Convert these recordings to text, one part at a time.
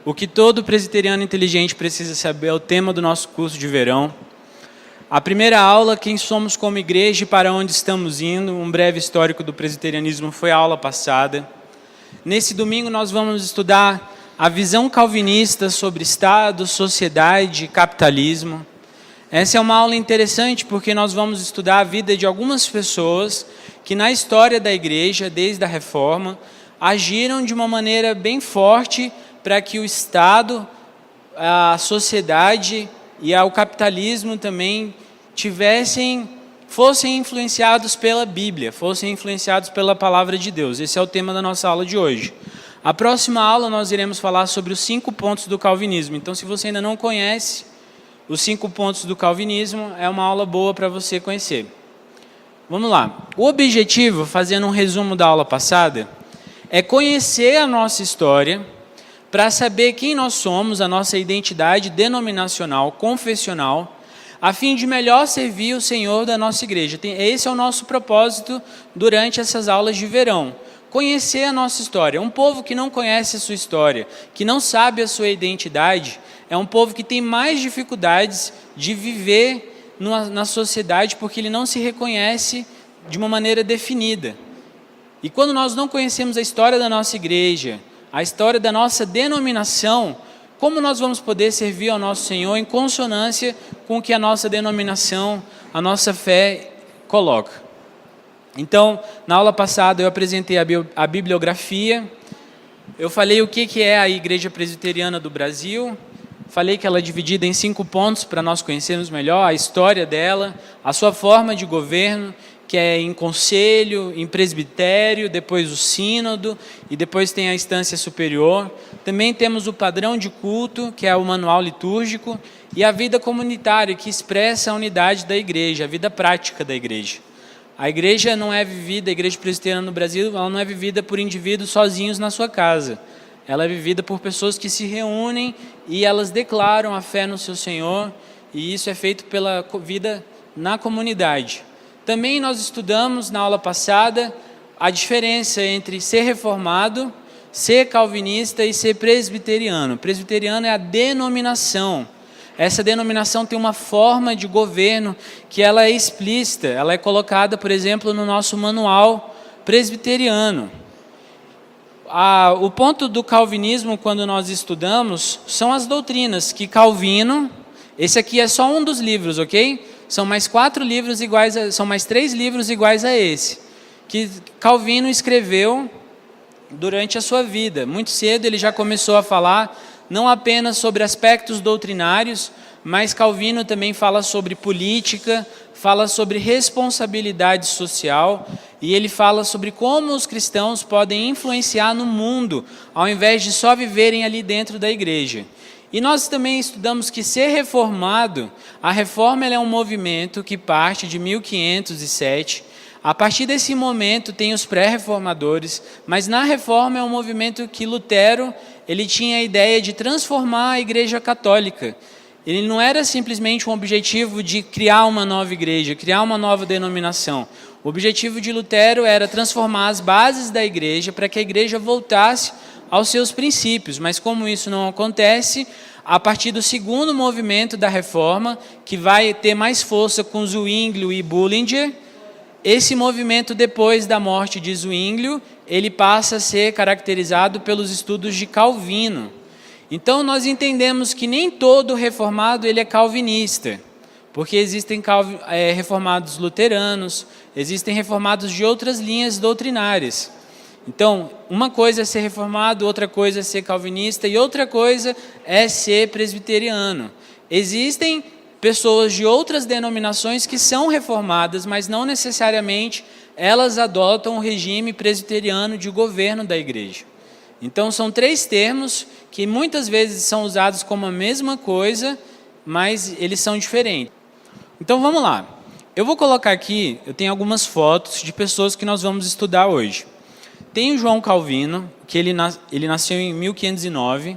O que todo presbiteriano inteligente precisa saber é o tema do nosso curso de verão. A primeira aula, quem somos como igreja e para onde estamos indo, um breve histórico do presbiterianismo, foi a aula passada. Nesse domingo nós vamos estudar a visão calvinista sobre Estado, sociedade e capitalismo. Essa é uma aula interessante porque nós vamos estudar a vida de algumas pessoas que na história da igreja, desde a Reforma, agiram de uma maneira bem forte para que o Estado, a sociedade e o capitalismo também fossem influenciados pela Bíblia, fossem influenciados pela palavra de Deus. Esse é o tema da nossa aula de hoje. A próxima aula nós iremos falar sobre os 5 pontos do calvinismo. Então, se você ainda não conhece os 5 pontos do calvinismo, é uma aula boa para você conhecer. Vamos lá. O objetivo, fazendo um resumo da aula passada, é conhecer a nossa história para saber quem nós somos, a nossa identidade denominacional, confessional, a fim de melhor servir o Senhor da nossa igreja. Esse é o nosso propósito durante essas aulas de verão. Conhecer a nossa história. Um povo que não conhece a sua história, que não sabe a sua identidade, é um povo que tem mais dificuldades de viver na sociedade porque ele não se reconhece de uma maneira definida. E quando nós não conhecemos a história da nossa igreja, a história da nossa denominação, como nós vamos poder servir ao nosso Senhor em consonância com o que a nossa denominação, a nossa fé coloca? Então, na aula passada eu apresentei a bibliografia, eu falei o que é a Igreja Presbiteriana do Brasil, falei que ela é dividida em 5 pontos para nós conhecermos melhor a história dela, a sua forma de governo, que é em conselho, em presbitério, depois o sínodo e depois tem a instância superior. Também temos o padrão de culto, que é o manual litúrgico, e a vida comunitária, que expressa a unidade da igreja, a vida prática da igreja. A igreja não é vivida, a igreja presbiteriana no Brasil, ela não é vivida por indivíduos sozinhos na sua casa. Ela é vivida por pessoas que se reúnem e elas declaram a fé no seu Senhor, e isso é feito pela vida na comunidade. Também nós estudamos na aula passada a diferença entre ser reformado, ser calvinista e ser presbiteriano. Presbiteriano é a denominação. Essa denominação tem uma forma de governo que ela é explícita, ela é colocada, por exemplo, no nosso manual presbiteriano. O ponto do calvinismo, quando nós estudamos, são as doutrinas que Calvino, esse aqui é só um dos livros, ok? São mais 4 livros iguais, são mais 3 livros iguais a esse, que Calvino escreveu durante a sua vida. Muito cedo ele já começou a falar não apenas sobre aspectos doutrinários, mas Calvino também fala sobre política, fala sobre responsabilidade social, e ele fala sobre como os cristãos podem influenciar no mundo, ao invés de só viverem ali dentro da igreja. E nós também estudamos que ser reformado, a reforma é um movimento que parte de 1507. A partir desse momento tem os pré-reformadores, mas na reforma é um movimento que Lutero ele tinha a ideia de transformar a igreja católica. Ele não era simplesmente um objetivo de criar uma nova igreja, criar uma nova denominação. O objetivo de Lutero era transformar as bases da igreja para que a igreja voltasse aos seus princípios, mas como isso não acontece, a partir do segundo movimento da reforma, que vai ter mais força com Zwinglio e Bullinger, esse movimento, depois da morte de Zwinglio, ele passa a ser caracterizado pelos estudos de Calvino. Então, nós entendemos que nem todo reformado ele é calvinista, porque existem reformados luteranos, existem reformados de outras linhas doutrinárias. Então, uma coisa é ser reformado, outra coisa é ser calvinista e outra coisa é ser presbiteriano. Existem pessoas de outras denominações que são reformadas, mas não necessariamente elas adotam o regime presbiteriano de governo da igreja. Então, são 3 termos que muitas vezes são usados como a mesma coisa, mas eles são diferentes. Então, vamos lá. Eu vou colocar aqui, eu tenho algumas fotos de pessoas que nós vamos estudar hoje. Tem o João Calvino, que ele nasceu em 1509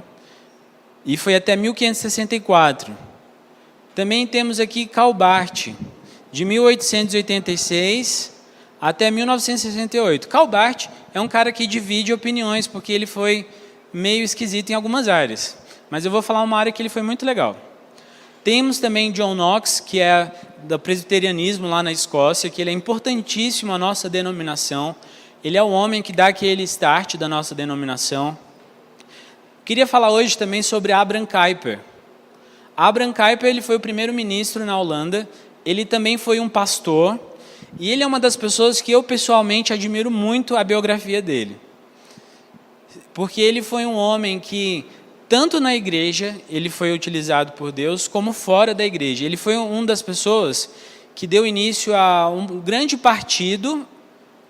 e foi até 1564. Também temos aqui Calbart, de 1886 até 1968. Calbart é um cara que divide opiniões, porque ele foi meio esquisito em algumas áreas. Mas eu vou falar uma área que ele foi muito legal. Temos também John Knox, que é do presbiterianismo lá na Escócia, que ele é importantíssimo à nossa denominação. Ele é o homem que dá aquele start da nossa denominação. Queria falar hoje também sobre Abraham Kuyper. Abraham Kuyper, ele foi o primeiro-ministro na Holanda. Ele também foi um pastor. E ele é uma das pessoas que eu pessoalmente admiro muito a biografia dele. Porque ele foi um homem que, tanto na igreja, ele foi utilizado por Deus, como fora da igreja. Ele foi uma das pessoas que deu início a um grande partido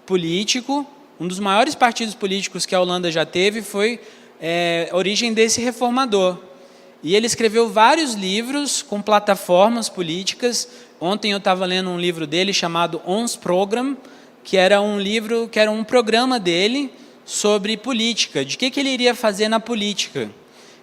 político, um dos maiores partidos políticos que a Holanda já teve, foi a origem desse reformador. E ele escreveu vários livros com plataformas políticas. Ontem eu estava lendo um livro dele chamado Ons Program, que era um programa dele sobre política, de que ele iria fazer na política.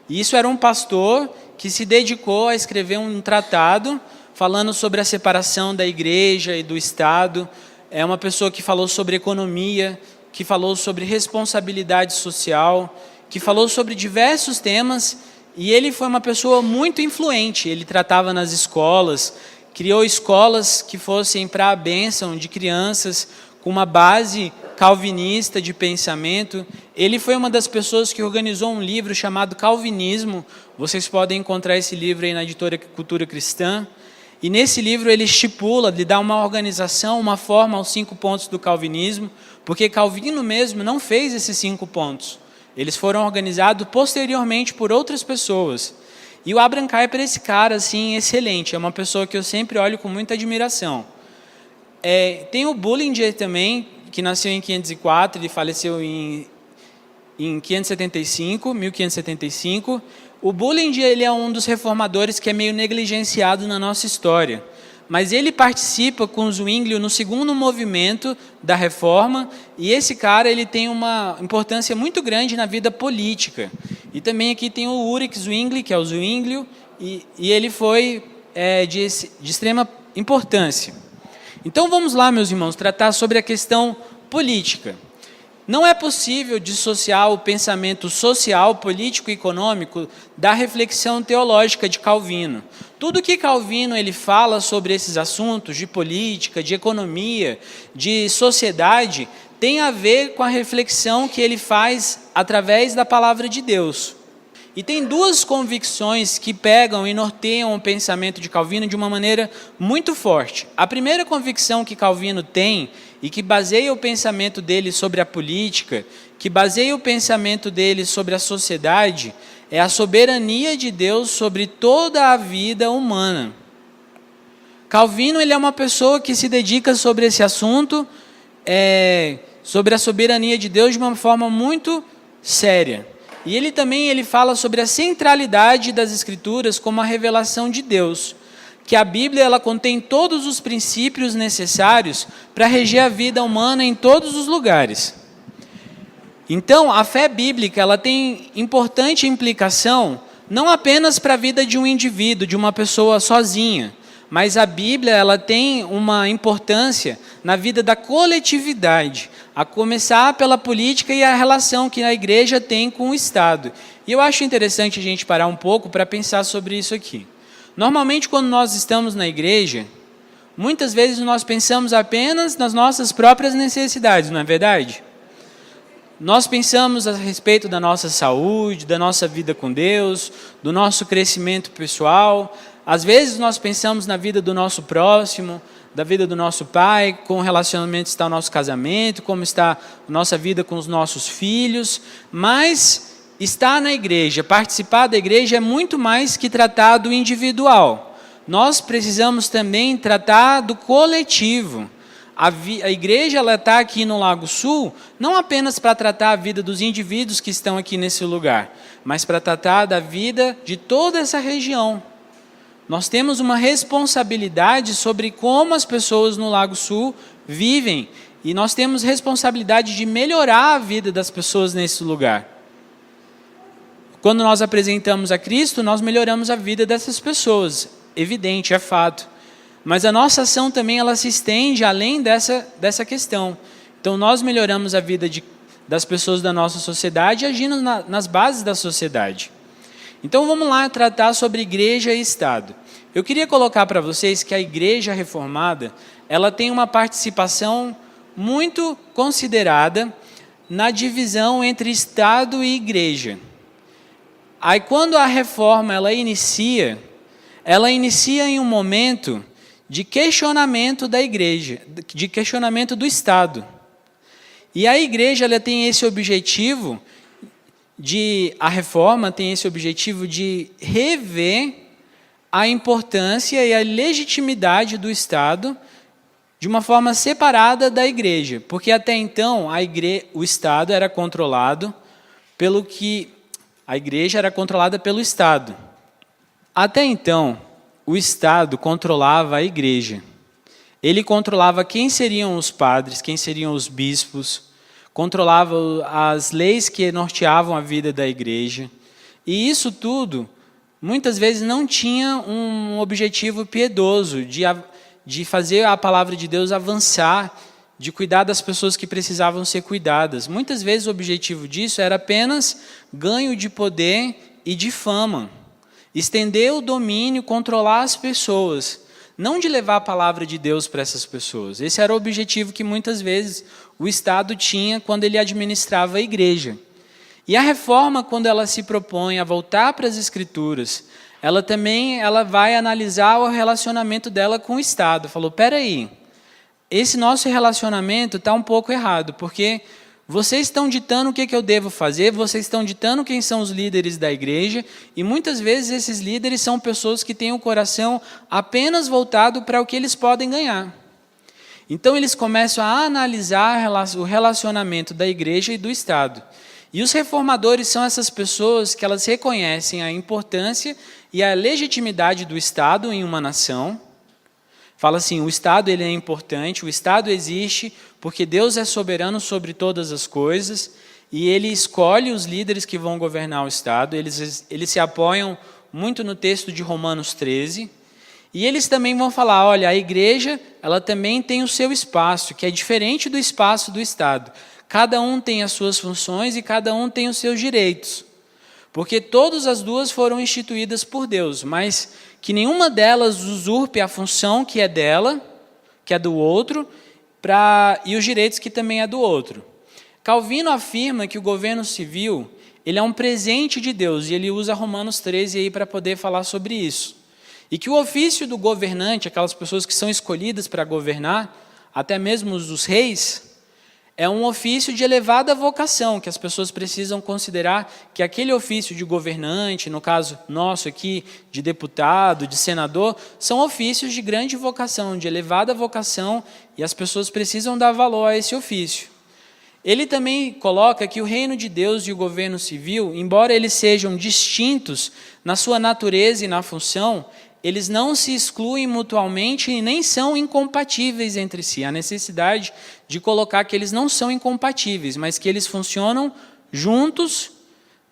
E isso era um pastor que se dedicou a escrever um tratado falando sobre a separação da igreja e do Estado. É uma pessoa que falou sobre economia, que falou sobre responsabilidade social, que falou sobre diversos temas, e ele foi uma pessoa muito influente. Ele tratava nas escolas, criou escolas que fossem para a bênção de crianças, com uma base calvinista de pensamento. Ele foi uma das pessoas que organizou um livro chamado Calvinismo. Vocês podem encontrar esse livro aí na editora Cultura Cristã. E nesse livro ele estipula, ele dá uma organização, uma forma aos 5 pontos do calvinismo, porque Calvino mesmo não fez esses 5 pontos. Eles foram organizados posteriormente por outras pessoas. E o Abraham Kuyper é esse cara assim, excelente, é uma pessoa que eu sempre olho com muita admiração. Tem o Bullinger também, que nasceu em 504, ele faleceu em 1575. O Bullinger, ele é um dos reformadores que é meio negligenciado na nossa história. Mas ele participa com Zwinglio no segundo movimento da reforma, e esse cara ele tem uma importância muito grande na vida política. E também aqui tem o Ulrich Zwingli, que é o Zwinglio, e ele foi de extrema importância. Então vamos lá, meus irmãos, tratar sobre a questão política. Não é possível dissociar o pensamento social, político e econômico da reflexão teológica de Calvino. Tudo que Calvino ele fala sobre esses assuntos de política, de economia, de sociedade, tem a ver com a reflexão que ele faz através da palavra de Deus. E tem 2 convicções que pegam e norteiam o pensamento de Calvino de uma maneira muito forte. A primeira convicção que Calvino tem, e que baseia o pensamento dele sobre a política, que baseia o pensamento dele sobre a sociedade, é a soberania de Deus sobre toda a vida humana. Calvino ele é uma pessoa que se dedica sobre esse assunto, sobre a soberania de Deus de uma forma muito séria. E ele também fala sobre a centralidade das Escrituras como a revelação de Deus, que a Bíblia ela contém todos os princípios necessários para reger a vida humana em todos os lugares. Então, a fé bíblica ela tem importante implicação não apenas para a vida de um indivíduo, de uma pessoa sozinha, mas a Bíblia ela tem uma importância na vida da coletividade, a começar pela política e a relação que a igreja tem com o Estado. E eu acho interessante a gente parar um pouco para pensar sobre isso aqui. Normalmente, quando nós estamos na igreja, muitas vezes nós pensamos apenas nas nossas próprias necessidades, não é verdade? Nós pensamos a respeito da nossa saúde, da nossa vida com Deus, do nosso crescimento pessoal. Às vezes nós pensamos na vida do nosso próximo, da vida do nosso pai, como relacionamento está o nosso casamento, como está a nossa vida com os nossos filhos, mas estar na igreja, participar da igreja é muito mais que tratar do individual. Nós precisamos também tratar do coletivo. A igreja está aqui no Lago Sul, não apenas para tratar a vida dos indivíduos que estão aqui nesse lugar, mas para tratar da vida de toda essa região. Nós temos uma responsabilidade sobre como as pessoas no Lago Sul vivem, e nós temos responsabilidade de melhorar a vida das pessoas nesse lugar. Quando nós apresentamos a Cristo, nós melhoramos a vida dessas pessoas, evidente, é fato. Mas a nossa ação também ela se estende além dessa questão. Então nós melhoramos a vida das pessoas da nossa sociedade, agindo nas bases da sociedade. Então vamos lá tratar sobre igreja e Estado. Eu queria colocar para vocês que a igreja reformada, ela tem uma participação muito considerada na divisão entre Estado e igreja. Aí quando a reforma ela inicia em um momento de questionamento da igreja, de questionamento do Estado. E a igreja ela tem esse objetivo a reforma tem esse objetivo de rever a importância e a legitimidade do Estado de uma forma separada da igreja, porque até então o Estado era controlado a igreja era controlada pelo Estado. Até então, o Estado controlava a igreja. Ele controlava quem seriam os padres, quem seriam os bispos, controlava as leis que norteavam a vida da igreja. E isso tudo, muitas vezes, não tinha um objetivo piedoso de fazer a palavra de Deus avançar, de cuidar das pessoas que precisavam ser cuidadas. Muitas vezes o objetivo disso era apenas ganho de poder e de fama. Estender o domínio, controlar as pessoas, não de levar a palavra de Deus para essas pessoas. Esse era o objetivo que muitas vezes o Estado tinha quando ele administrava a igreja. E a reforma, quando ela se propõe a voltar para as Escrituras, ela vai analisar o relacionamento dela com o Estado. Falou, espera aí, esse nosso relacionamento está um pouco errado, porque vocês estão ditando o que eu devo fazer, vocês estão ditando quem são os líderes da igreja, e muitas vezes esses líderes são pessoas que têm o coração apenas voltado para o que eles podem ganhar. Então eles começam a analisar o relacionamento da igreja e do Estado. E os reformadores são essas pessoas que elas reconhecem a importância e a legitimidade do Estado em uma nação. Fala assim, o Estado ele é importante, o Estado existe porque Deus é soberano sobre todas as coisas e Ele escolhe os líderes que vão governar o Estado. Eles se apoiam muito no texto de Romanos 13. E eles também vão falar, olha, a igreja ela também tem o seu espaço, que é diferente do espaço do Estado. Cada um tem as suas funções e cada um tem os seus direitos. Porque todas as duas foram instituídas por Deus, mas que nenhuma delas usurpe a função que é dela, que é do outro, e os direitos que também é do outro. Calvino afirma que o governo civil ele é um presente de Deus, e ele usa Romanos 13 aí para poder falar sobre isso. E que o ofício do governante, aquelas pessoas que são escolhidas para governar, até mesmo os reis, é um ofício de elevada vocação, que as pessoas precisam considerar que aquele ofício de governante, no caso nosso aqui, de deputado, de senador, são ofícios de grande vocação, de elevada vocação, e as pessoas precisam dar valor a esse ofício. Ele também coloca que o reino de Deus e o governo civil, embora eles sejam distintos na sua natureza e na função, eles não se excluem mutuamente e nem são incompatíveis entre si. Há necessidade de colocar que eles não são incompatíveis, mas que eles funcionam juntos,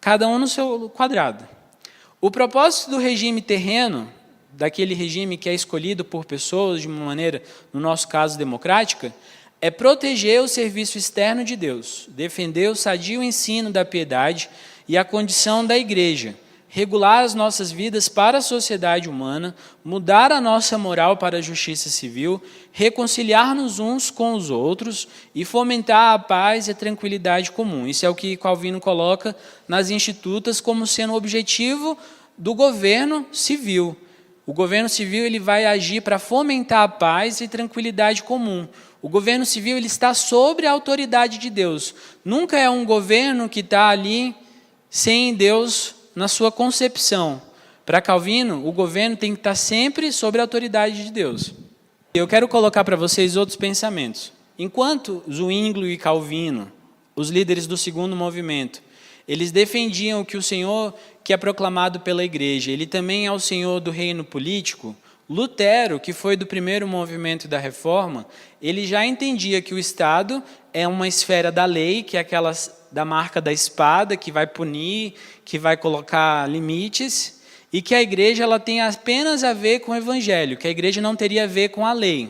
cada um no seu quadrado. O propósito do regime terreno, daquele regime que é escolhido por pessoas de uma maneira, no nosso caso, democrática, é proteger o serviço externo de Deus, defender o sadio ensino da piedade e a condição da igreja, regular as nossas vidas para a sociedade humana, mudar a nossa moral para a justiça civil, reconciliar-nos uns com os outros e fomentar a paz e a tranquilidade comum. Isso é o que Calvino coloca nas Institutas como sendo o objetivo do governo civil. O governo civil ele vai agir para fomentar a paz e tranquilidade comum. O governo civil ele está sobre a autoridade de Deus. Nunca é um governo que está ali sem Deus na sua concepção. Para Calvino, o governo tem que estar sempre sob a autoridade de Deus. Eu quero colocar para vocês outros pensamentos. Enquanto Zwinglio e Calvino, os líderes do segundo movimento, eles defendiam que o Senhor que é proclamado pela igreja, ele também é o Senhor do reino político, Lutero, que foi do primeiro movimento da reforma, ele já entendia que o Estado é uma esfera da lei, que é aquela da marca da espada, que vai punir, que vai colocar limites, e que a igreja ela tem apenas a ver com o evangelho, que a igreja não teria a ver com a lei.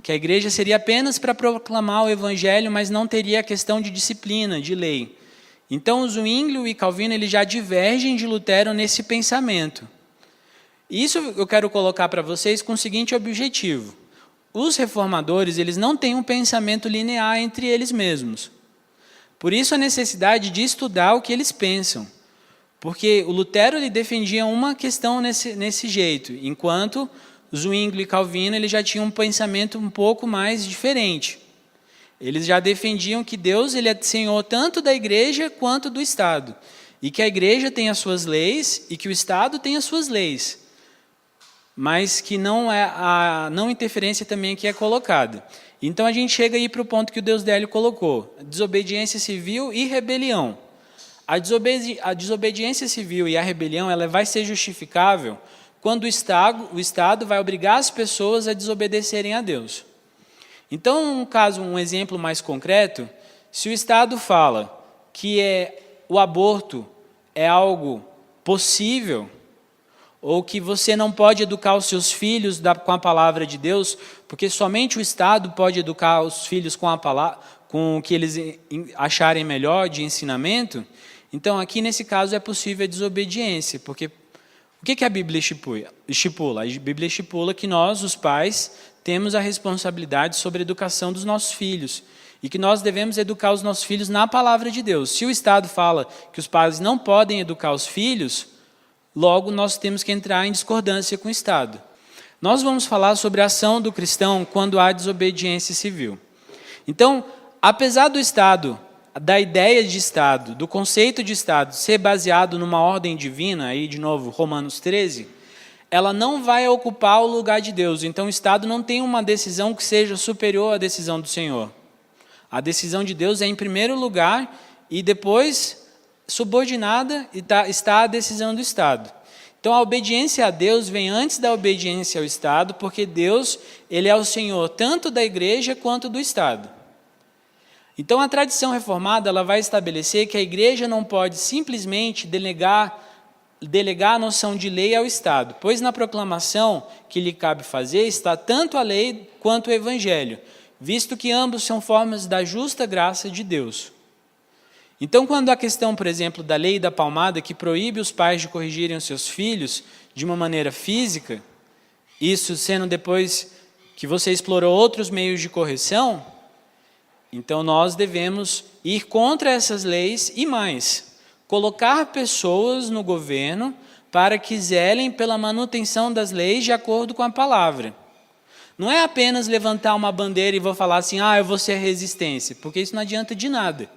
que a igreja seria apenas para proclamar o evangelho, mas não teria a questão de disciplina, de lei. Então, Zwinglio e Calvino eles já divergem de Lutero nesse pensamento. Isso eu quero colocar para vocês com o seguinte objetivo. Os reformadores eles não têm um pensamento linear entre eles mesmos. Por isso a necessidade de estudar o que eles pensam. Porque o Lutero ele defendia uma questão nesse jeito, enquanto Zwinglio e Calvino ele já tinham um pensamento um pouco mais diferente. Eles já defendiam que Deus ele é Senhor tanto da igreja quanto do Estado. E que a igreja tem as suas leis e que o Estado tem as suas leis. Mas que não é a não interferência também que é colocada. Então a gente chega aí para o ponto que o Deus Délio colocou: desobediência civil e rebelião. A desobediência civil e a rebelião ela vai ser justificável quando o Estado vai obrigar as pessoas a desobedecerem a Deus. Então, um exemplo mais concreto, se o Estado fala que o aborto é algo possível, ou que você não pode educar os seus filhos com a palavra de Deus, porque somente o Estado pode educar os filhos com o que eles acharem melhor de ensinamento, então aqui nesse caso é possível a desobediência, porque o que a Bíblia estipula? A Bíblia estipula que nós, os pais, temos a responsabilidade sobre a educação dos nossos filhos, e que nós devemos educar os nossos filhos na palavra de Deus. Se o Estado fala que os pais não podem educar os filhos, logo, nós temos que entrar em discordância com o Estado. Nós vamos falar sobre a ação do cristão quando há desobediência civil. Então, apesar do Estado, da ideia de Estado, do conceito de Estado ser baseado numa ordem divina, aí de novo, Romanos 13, ela não vai ocupar o lugar de Deus. Então, o Estado não tem uma decisão que seja superior à decisão do Senhor. A decisão de Deus é em primeiro lugar e depois subordinada está a decisão do Estado. Então a obediência a Deus vem antes da obediência ao Estado, porque Deus ele é o Senhor tanto da igreja quanto do Estado. Então a tradição reformada ela vai estabelecer que a igreja não pode simplesmente delegar a noção de lei ao Estado, pois na proclamação que lhe cabe fazer está tanto a lei quanto o evangelho, visto que ambos são formas da justa graça de Deus. Então, quando a questão, por exemplo, da lei da palmada, que proíbe os pais de corrigirem os seus filhos de uma maneira física, isso sendo depois que você explorou outros meios de correção, então nós devemos ir contra essas leis e mais, colocar pessoas no governo para que zelem pela manutenção das leis de acordo com a palavra. Não é apenas levantar uma bandeira e vou falar assim, eu vou ser resistência, porque isso não adianta de nada.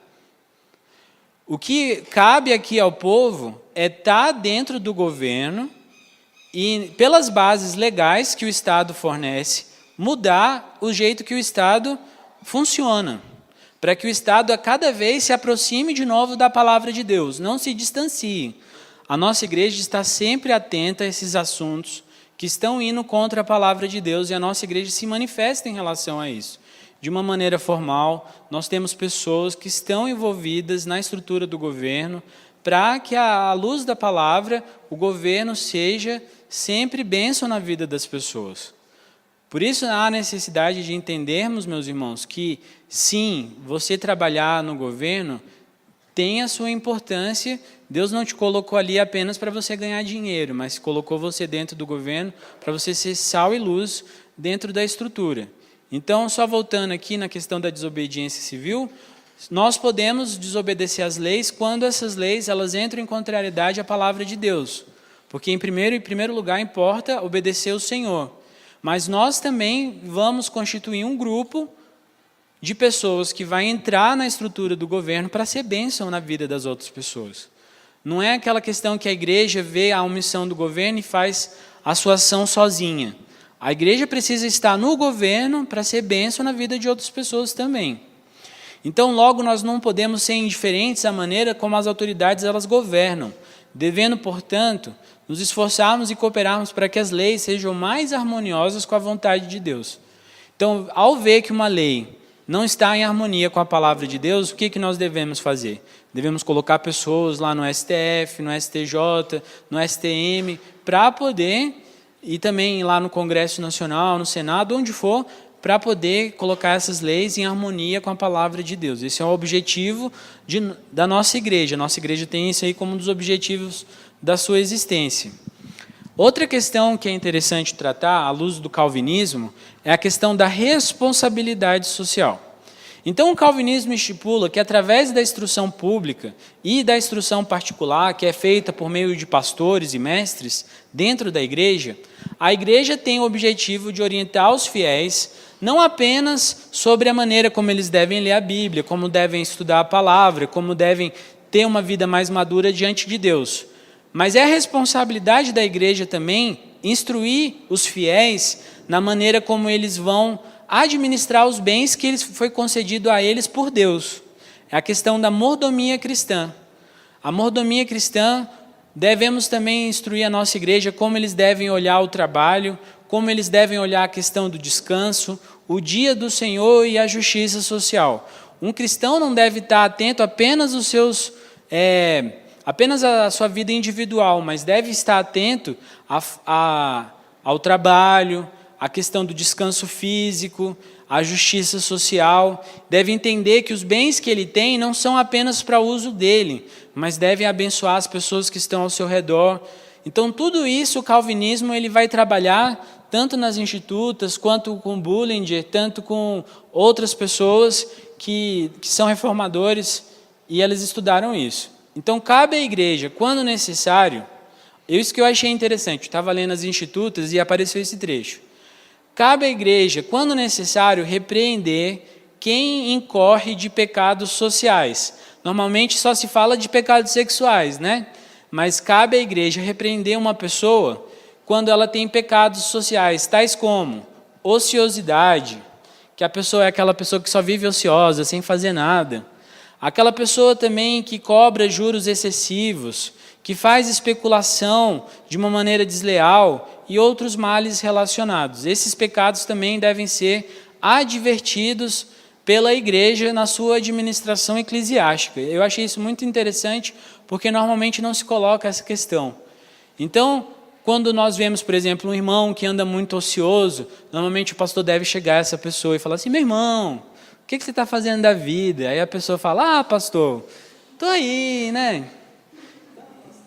O que cabe aqui ao povo é estar dentro do governo e, pelas bases legais que o Estado fornece, mudar o jeito que o Estado funciona, para que o Estado a cada vez se aproxime de novo da palavra de Deus, não se distancie. A nossa igreja está sempre atenta a esses assuntos que estão indo contra a palavra de Deus e a nossa igreja se manifesta em relação a isso. De uma maneira formal, nós temos pessoas que estão envolvidas na estrutura do governo para que, à luz da palavra, o governo seja sempre bênção na vida das pessoas. Por isso, há necessidade de entendermos, meus irmãos, que, sim, você trabalhar no governo tem a sua importância. Deus não te colocou ali apenas para você ganhar dinheiro, mas colocou você dentro do governo para você ser sal e luz dentro da estrutura. Então, só voltando aqui na questão da desobediência civil, nós podemos desobedecer às leis quando essas leis elas entram em contrariedade à palavra de Deus. Porque, em primeiro lugar, importa obedecer ao Senhor. Mas nós também vamos constituir um grupo de pessoas que vai entrar na estrutura do governo para ser bênção na vida das outras pessoas. Não é aquela questão que a igreja vê a omissão do governo e faz a sua ação sozinha. A igreja precisa estar no governo para ser bênção na vida de outras pessoas também. Então, logo, nós não podemos ser indiferentes à maneira como as autoridades elas governam, devendo, portanto, nos esforçarmos e cooperarmos para que as leis sejam mais harmoniosas com a vontade de Deus. Então, ao ver que uma lei não está em harmonia com a palavra de Deus, o que nós devemos fazer? Devemos colocar pessoas lá no STF, no STJ, no STM, para poder, e também lá no Congresso Nacional, no Senado, onde for, para poder colocar essas leis em harmonia com a palavra de Deus. Esse é o objetivo da nossa igreja. A nossa igreja tem isso aí como um dos objetivos da sua existência. Outra questão que é interessante tratar, à luz do calvinismo, é a questão da responsabilidade social. Então, o calvinismo estipula que, através da instrução pública e da instrução particular, que é feita por meio de pastores e mestres dentro da igreja, a igreja tem o objetivo de orientar os fiéis não apenas sobre a maneira como eles devem ler a Bíblia, como devem estudar a palavra, como devem ter uma vida mais madura diante de Deus, mas é a responsabilidade da igreja também instruir os fiéis na maneira como eles vão administrar os bens que foi concedido a eles por Deus. É a questão da mordomia cristã. A mordomia cristã, devemos também instruir a nossa igreja como eles devem olhar o trabalho, como eles devem olhar a questão do descanso, o dia do Senhor e a justiça social. Um cristão não deve estar atento apenas apenas à sua vida individual, mas deve estar atento ao trabalho, a questão do descanso físico, a justiça social, deve entender que os bens que ele tem não são apenas para uso dele, mas devem abençoar as pessoas que estão ao seu redor. Então, tudo isso o calvinismo ele vai trabalhar tanto nas institutas, quanto com Bullinger, tanto com outras pessoas que são reformadores, e eles estudaram isso. Então, cabe à igreja, quando necessário, isso que eu achei interessante, eu estava lendo as institutas e apareceu esse trecho. Cabe à igreja, quando necessário, repreender quem incorre de pecados sociais. Normalmente só se fala de pecados sexuais, né? Mas cabe à igreja repreender uma pessoa quando ela tem pecados sociais, tais como ociosidade, que a pessoa é aquela pessoa que só vive ociosa, sem fazer nada. Aquela pessoa também que cobra juros excessivos, que faz especulação de uma maneira desleal e outros males relacionados. Esses pecados também devem ser advertidos pela igreja na sua administração eclesiástica. Eu achei isso muito interessante, porque normalmente não se coloca essa questão. Então, quando nós vemos, por exemplo, um irmão que anda muito ocioso, normalmente o pastor deve chegar a essa pessoa e falar assim: meu irmão, o que você está fazendo da vida? Aí a pessoa fala: pastor, estou aí, né?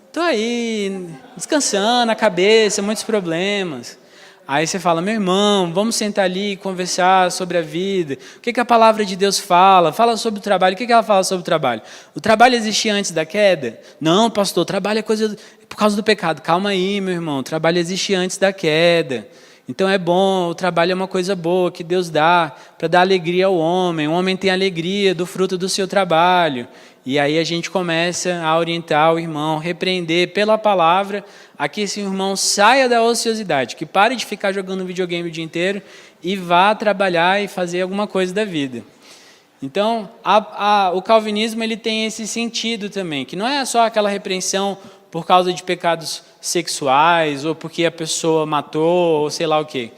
Estou aí, descansando a cabeça, muitos problemas. Aí você fala: meu irmão, vamos sentar ali e conversar sobre a vida. O que a palavra de Deus fala? Fala sobre o trabalho. O que ela fala sobre o trabalho? O trabalho existia antes da queda? Não, pastor, o trabalho é coisa por causa do pecado. Calma aí, meu irmão, o trabalho existia antes da queda. Então é bom, o trabalho é uma coisa boa que Deus dá para dar alegria ao homem. O homem tem alegria do fruto do seu trabalho. E aí a gente começa a orientar o irmão, repreender pela palavra, a que esse irmão saia da ociosidade, que pare de ficar jogando videogame o dia inteiro e vá trabalhar e fazer alguma coisa da vida. Então, o calvinismo ele tem esse sentido também, que não é só aquela repreensão por causa de pecados sexuais, ou porque a pessoa matou, ou sei lá o quê.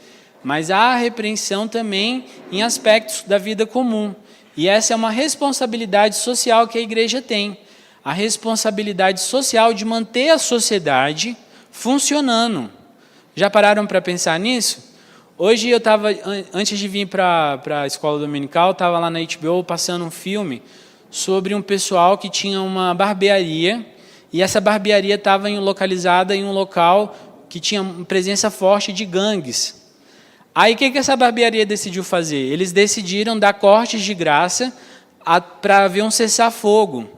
Mas há repreensão também em aspectos da vida comum. E essa é uma responsabilidade social que a igreja tem. A responsabilidade social de manter a sociedade funcionando. Já pararam para pensar nisso? Hoje eu estava, antes de vir para a escola dominical, estava lá na HBO passando um filme sobre um pessoal que tinha uma barbearia, e essa barbearia estava localizada em um local que tinha presença forte de gangues. Aí o que essa barbearia decidiu fazer? Eles decidiram dar cortes de graça para haver um cessar-fogo,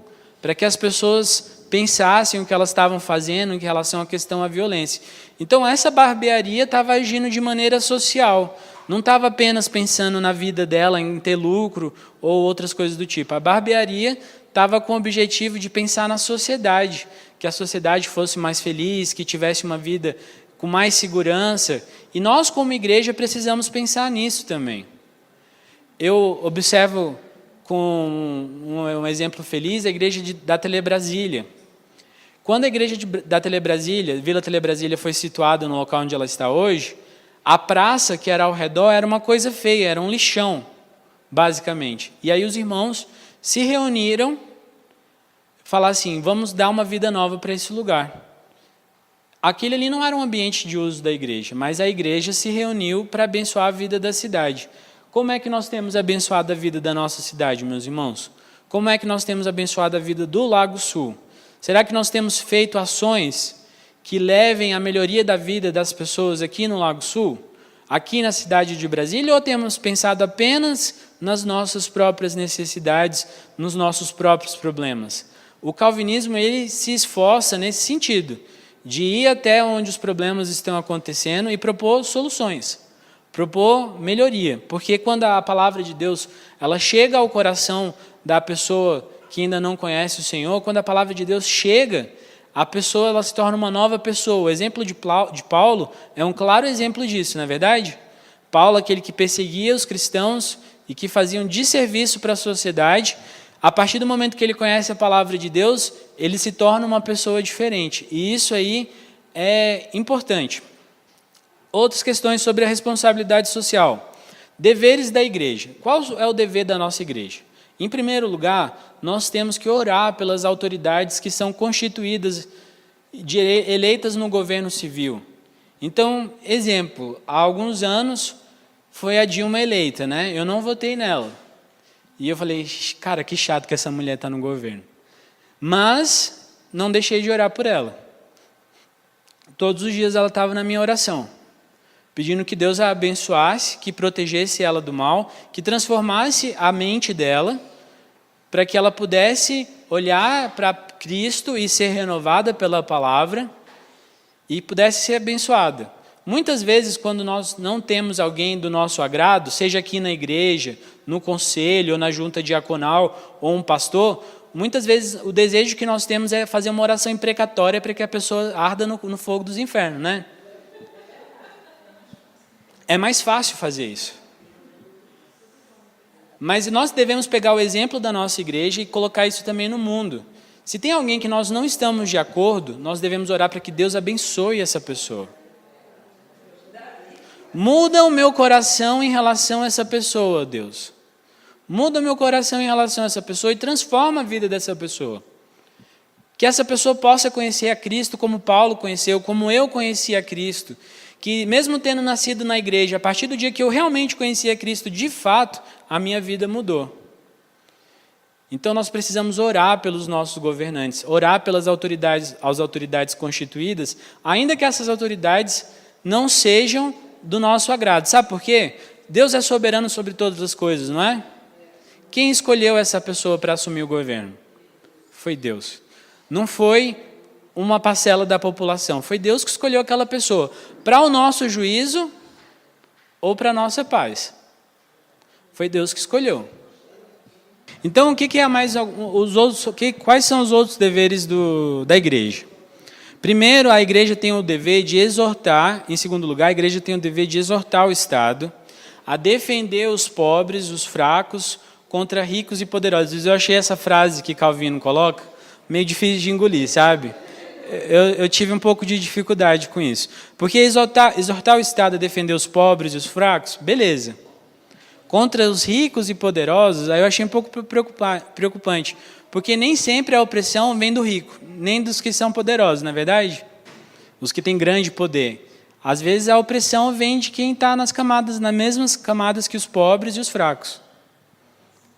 para que as pessoas pensassem o que elas estavam fazendo em relação à questão à violência. Então essa barbearia estava agindo de maneira social, não estava apenas pensando na vida dela, em ter lucro ou outras coisas do tipo. A barbearia estava com o objetivo de pensar na sociedade, que a sociedade fosse mais feliz, que tivesse uma vida com mais segurança, e nós como igreja precisamos pensar nisso também. Eu observo com um exemplo feliz a igreja da Telebrasília. Quando a igreja da Telebrasília, Vila Telebrasília, foi situada no local onde ela está hoje, a praça que era ao redor era uma coisa feia, era um lixão, basicamente. E aí os irmãos se reuniram, falaram assim: vamos dar uma vida nova para esse lugar. Aquele ali não era um ambiente de uso da igreja, mas a igreja se reuniu para abençoar a vida da cidade. como é que nós temos abençoado a vida da nossa cidade, meus irmãos? Como é que nós temos abençoado a vida do Lago Sul? Será que nós temos feito ações que levem à melhoria da vida das pessoas aqui no Lago Sul? Aqui na cidade de Brasília? Ou temos pensado apenas nas nossas próprias necessidades, nos nossos próprios problemas? O calvinismo ele se esforça nesse sentido, de ir até onde os problemas estão acontecendo e propor soluções, propor melhoria. Porque quando a palavra de Deus ela chega ao coração da pessoa que ainda não conhece o Senhor, quando a palavra de Deus chega, a pessoa ela se torna uma nova pessoa. O exemplo de Paulo é um claro exemplo disso, não é verdade? Paulo, aquele que perseguia os cristãos e que fazia um desserviço para a sociedade, a partir do momento que ele conhece a palavra de Deus, ele se torna uma pessoa diferente. E isso aí é importante. Outras questões sobre a responsabilidade social. Deveres da igreja. Qual é o dever da nossa igreja? Em primeiro lugar, nós temos que orar pelas autoridades que são constituídas, eleitas no governo civil. Então, exemplo, há alguns anos foi a Dilma eleita, né? Eu não votei nela. E eu falei, cara, que chato que essa mulher está no governo. Mas não deixei de orar por ela. Todos os dias ela estava na minha oração, pedindo que Deus a abençoasse, que protegesse ela do mal, que transformasse a mente dela, para que ela pudesse olhar para Cristo e ser renovada pela palavra e pudesse ser abençoada. Muitas vezes, quando nós não temos alguém do nosso agrado, seja aqui na igreja, no conselho, ou na junta diaconal, ou um pastor, muitas vezes o desejo que nós temos é fazer uma oração imprecatória para que a pessoa arda no fogo dos infernos, né? É mais fácil fazer isso. Mas nós devemos pegar o exemplo da nossa igreja e colocar isso também no mundo. Se tem alguém que nós não estamos de acordo, nós devemos orar para que Deus abençoe essa pessoa. Muda o meu coração em relação a essa pessoa, Deus. Muda o meu coração em relação a essa pessoa e transforma a vida dessa pessoa. Que essa pessoa possa conhecer a Cristo como Paulo conheceu, como eu conheci a Cristo. Que mesmo tendo nascido na igreja, a partir do dia que eu realmente conheci a Cristo, de fato, a minha vida mudou. Então nós precisamos orar pelos nossos governantes, orar pelas autoridades, as autoridades constituídas, ainda que essas autoridades não sejam do nosso agrado. Sabe por quê? Deus é soberano sobre todas as coisas, não é? Quem escolheu essa pessoa para assumir o governo? Foi Deus. Não foi uma parcela da população. Foi Deus que escolheu aquela pessoa para o nosso juízo ou para a nossa paz. Foi Deus que escolheu. Então, o que é mais os outros? Quais são os outros deveres da igreja? Primeiro, a igreja tem o dever de exortar. Em segundo lugar, a igreja tem o dever de exortar o Estado a defender os pobres, os fracos, contra ricos e poderosos. Eu achei essa frase que Calvino coloca meio difícil de engolir, sabe? Eu tive um pouco de dificuldade com isso. Porque exortar o Estado a defender os pobres e os fracos, beleza. Contra os ricos e poderosos, aí eu achei um pouco preocupante. Porque nem sempre a opressão vem do rico, nem dos que são poderosos, não é verdade? Os que têm grande poder. Às vezes a opressão vem de quem está nas mesmas camadas que os pobres e os fracos.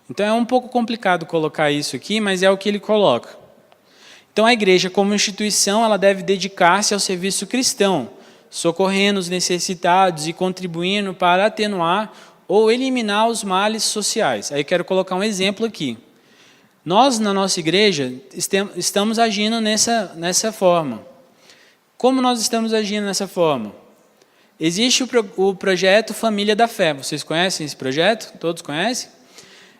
Então é um pouco complicado colocar isso aqui, mas é o que ele coloca. Então a igreja, como instituição, ela deve dedicar-se ao serviço cristão, socorrendo os necessitados e contribuindo para atenuar ou eliminar os males sociais. Aí eu quero colocar um exemplo aqui. Nós, na nossa igreja, estamos agindo nessa forma. Como nós estamos agindo nessa forma? Existe o projeto Família da Fé. Vocês conhecem esse projeto? Todos conhecem?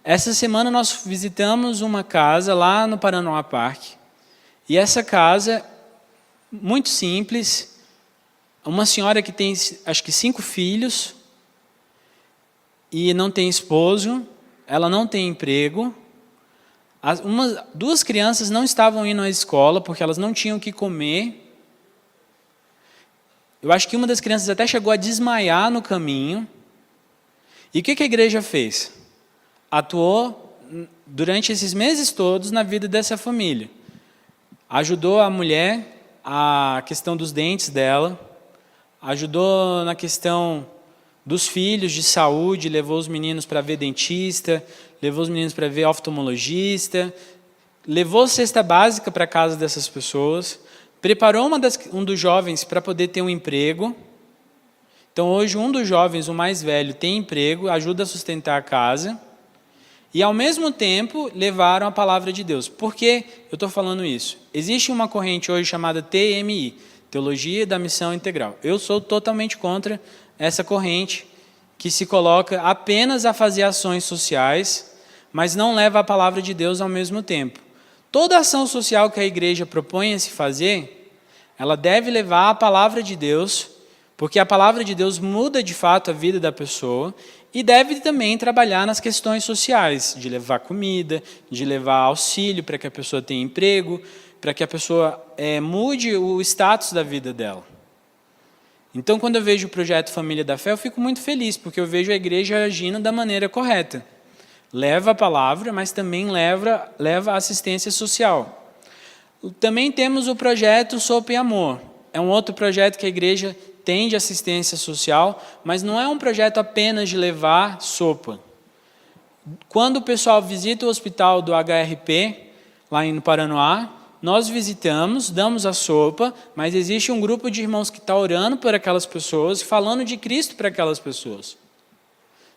Essa semana nós visitamos uma casa lá no Paranoá Parque. E essa casa, muito simples, uma senhora que tem, acho que 5 filhos, e não tem esposo, ela não tem emprego. 2 crianças não estavam indo à escola, porque elas não tinham o que comer. Eu acho que uma das crianças até chegou a desmaiar no caminho. E o que a igreja fez? Atuou durante esses meses todos na vida dessa família. Ajudou a mulher, a questão dos dentes dela, ajudou na questão dos filhos de saúde, levou os meninos para ver dentista, levou os meninos para ver oftalmologista, levou cesta básica para a casa dessas pessoas, preparou um dos jovens para poder ter um emprego. Então, hoje, um dos jovens, o mais velho, tem emprego, ajuda a sustentar a casa, e, ao mesmo tempo, levaram a palavra de Deus. Por que eu estou falando isso? Existe uma corrente hoje chamada TMI, Teologia da Missão Integral. Eu sou totalmente contra essa corrente que se coloca apenas a fazer ações sociais, mas não leva a palavra de Deus ao mesmo tempo. Toda ação social que a igreja propõe a se fazer, ela deve levar a palavra de Deus, porque a palavra de Deus muda de fato a vida da pessoa, e deve também trabalhar nas questões sociais, de levar comida, de levar auxílio para que a pessoa tenha emprego, para que a pessoa mude o status da vida dela. Então, quando eu vejo o projeto Família da Fé, eu fico muito feliz, porque eu vejo a igreja agindo da maneira correta. Leva a palavra, mas também leva a assistência social. Também temos o projeto Sopa e Amor. É um outro projeto que a igreja tem de assistência social, mas não é um projeto apenas de levar sopa. Quando o pessoal visita o hospital do HRP, lá no Paranoá, nós visitamos, damos a sopa, mas existe um grupo de irmãos que está orando por aquelas pessoas, falando de Cristo para aquelas pessoas.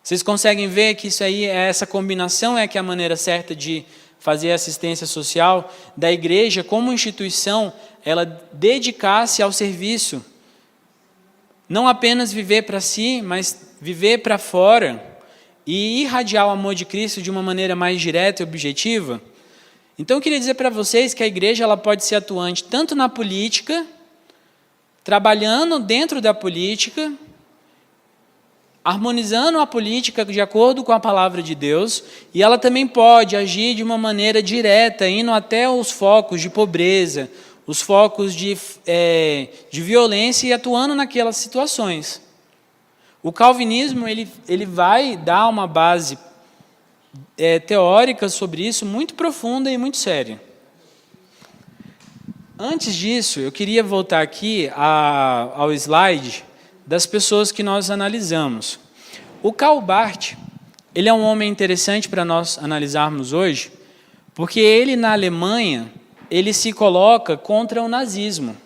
Vocês conseguem ver que isso aí, essa combinação é que é a maneira certa de fazer assistência social da igreja como instituição, ela dedicar-se ao serviço. Não apenas viver para si, mas viver para fora e irradiar o amor de Cristo de uma maneira mais direta e objetiva. Então, eu queria dizer para vocês que a igreja ela pode ser atuante tanto na política, trabalhando dentro da política, harmonizando a política de acordo com a palavra de Deus, e ela também pode agir de uma maneira direta, indo até os focos de pobreza, os focos de violência e atuando naquelas situações. O calvinismo ele vai dar uma base teórica sobre isso muito profunda e muito séria. Antes disso, eu queria voltar aqui ao slide das pessoas que nós analisamos. O Karl Barth, ele é um homem interessante para nós analisarmos hoje, porque ele, na Alemanha, ele se coloca contra o nazismo.